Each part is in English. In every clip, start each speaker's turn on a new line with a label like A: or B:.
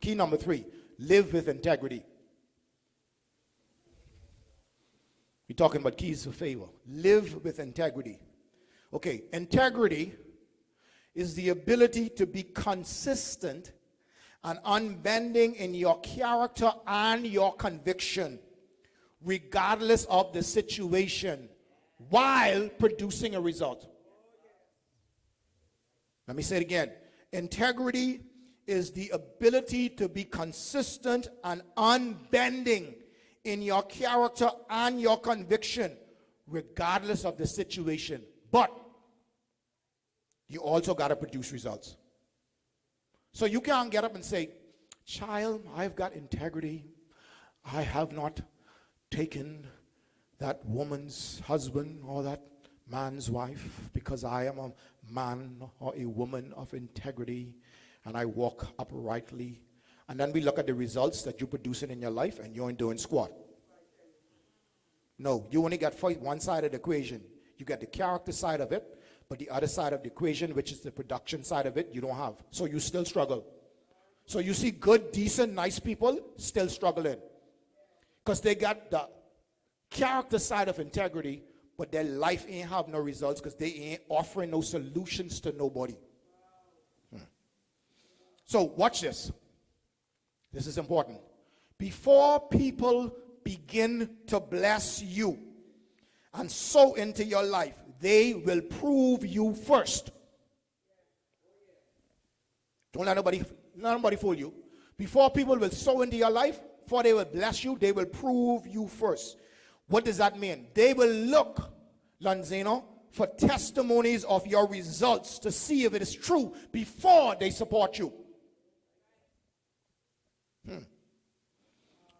A: Key number 3, live with integrity. We're talking about keys for favor. Live with integrity. Okay, integrity is the ability to be consistent and unbending in your character and your conviction, regardless of the situation, while producing a result. Let me say it again. Integrity is the ability to be consistent and unbending in your character and your conviction, regardless of the situation. But you also got to produce results. So you can't get up and say, child, I've got integrity. I have not taken that woman's husband or that man's wife because I am a man or a woman of integrity and I walk uprightly. And then we look at the results that you're producing in your life and you ain't doing squat. No, you only got one side of the equation. You got the character side of it, but the other side of the equation, which is the production side of it, you don't have. So you still struggle. So you see good, decent, nice people still struggling. Because they got the character side of integrity, but their life ain't have no results because they ain't offering no solutions to nobody. So watch this. This is important. Before people begin to bless you and sow into your life, they will prove you first. Don't let nobody fool you. Before people will sow into your life, before they will bless you, they will prove you first. What does that mean? They will look, Lanzino, for testimonies of your results to see if it is true before they support you.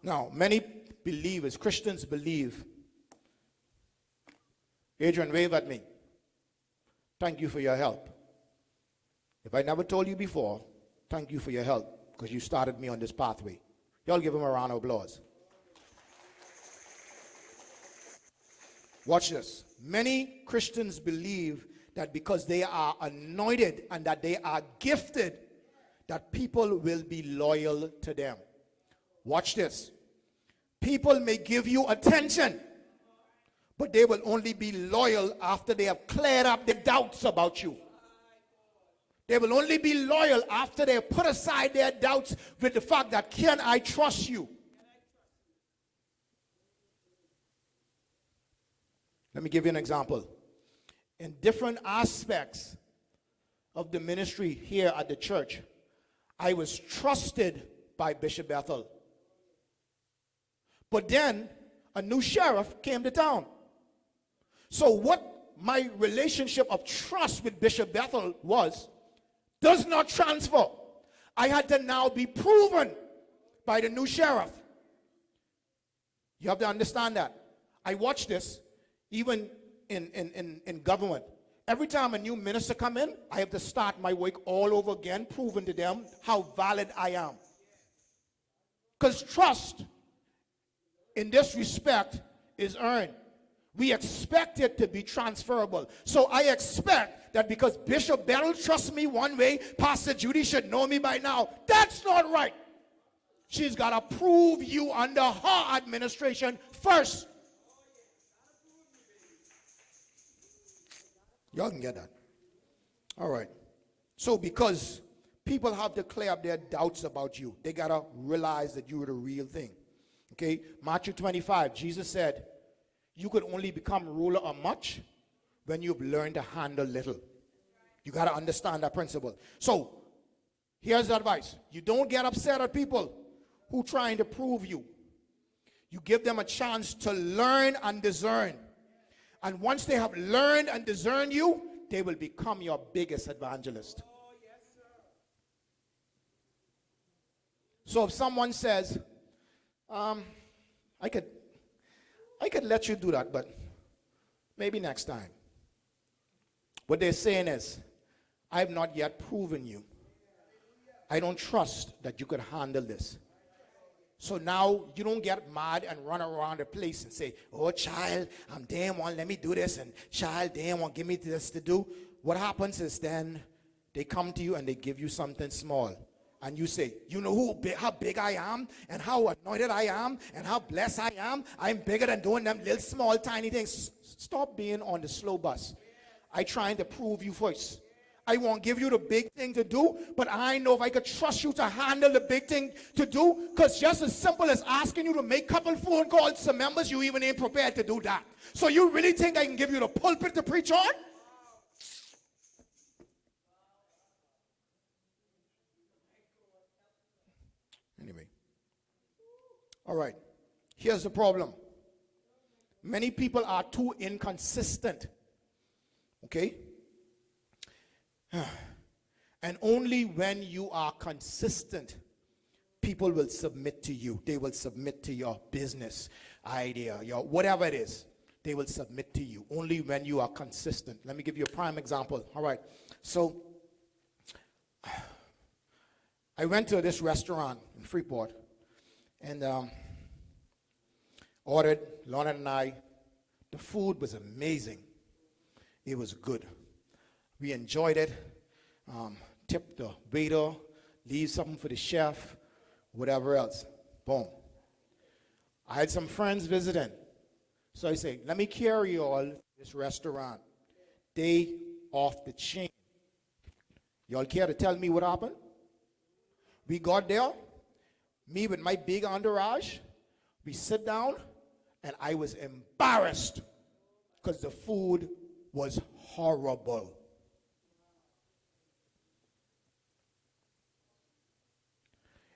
A: Now, many believers, Christians believe. Adrian, wave at me. Thank you for your help. If I never told you before, thank you for your help because you started me on this pathway. Y'all give him a round of applause. Watch this. Many Christians believe that because they are anointed and that they are gifted, that people will be loyal to them. Watch this. People may give you attention, but they will only be loyal after they have cleared up the doubts about you. They will only be loyal after they have put aside their doubts with the fact that, can I trust you? Let me give you an example. In different aspects of the ministry here at the church, I was trusted by Bishop Bethel. But then a new sheriff came to town. So what my relationship of trust with Bishop Bethel was, does not transfer. I had to now be proven by the new sheriff. You have to understand that. I watch this even in government. Every time a new minister come in, I have to start my work all over again, proving to them how valid I am. Because trust in this respect is earned. We expect it to be transferable. So I expect that because Bishop Bethel trusts me one way, Pastor Judy should know me by now. That's not right. She's got to prove you under her administration first. Y'all can get that. All right. So because people have to clear up their doubts about you, they got to realize that you are the real thing. Okay? Matthew 25, Jesus said, you could only become ruler of much when you've learned to handle little. You got to understand that principle. So, here's the advice. You don't get upset at people who trying to prove you. You give them a chance to learn and discern. And once they have learned and discerned you, they will become your biggest evangelist.
B: Oh, yes, sir.
A: So if someone says, I could let you do that, but maybe next time. What they're saying is, I have not yet proven you. I don't trust that you could handle this. So now you don't get mad and run around the place and say, oh, child, I'm damn one, let me do this, and child, damn one, give me this to do. What happens is then they come to you and they give you something small. and you say, you know how big I am, and how anointed I am, and how blessed I am. I'm bigger than doing them little small tiny things. Stop being on the slow bus. I trying to prove you first. I won't give you the big thing to do, but I know if I could trust you to handle the big thing to do, because just as simple as asking you to make a couple phone calls to members, you even ain't prepared to do that. So you really think I can give you the pulpit to preach on? Anyway. All right. Here's the problem. Many people are too inconsistent. Okay? And only when you are consistent, people will submit to you. They will submit to your business idea, your whatever it is. They will submit to you only when you are consistent. Let me give you a prime example. All right. So I went to this restaurant in Freeport and ordered, Lorna and I. The food was amazing. It was good. We enjoyed it. Tipped the waiter, leave something for the chef, whatever else. Boom. I had some friends visiting. So I say, let me carry you all to this restaurant. They off the chain. Y'all care to tell me what happened? We got there, me with my big entourage. We sit down, and I was embarrassed because the food was horrible.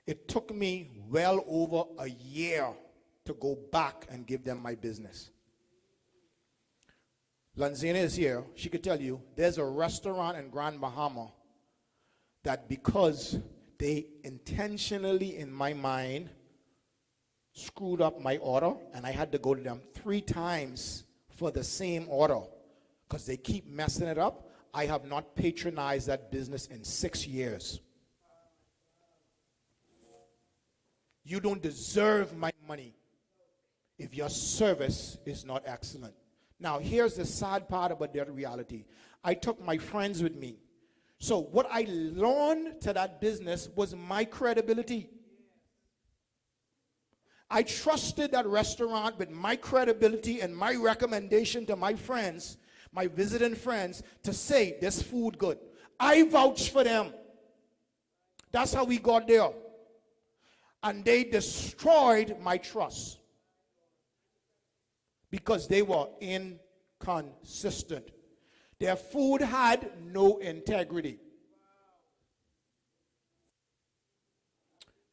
A: It took me well over a year to go back and give them my business. Lanzina is here. She could tell you there's a restaurant in Grand Bahama that because they intentionally, in my mind, screwed up my order, and I had to go to them 3 times for the same order because they keep messing it up. I have not patronized that business in 6 years. You don't deserve my money if your service is not excellent. Now, here's the sad part about that reality. I took my friends with me. So what I learned to that business was my credibility. I trusted that restaurant with my credibility and my recommendation to my friends, my visiting friends, to say, this food good. I vouched for them. That's how we got there. And they destroyed my trust because they were inconsistent. Their food had no integrity.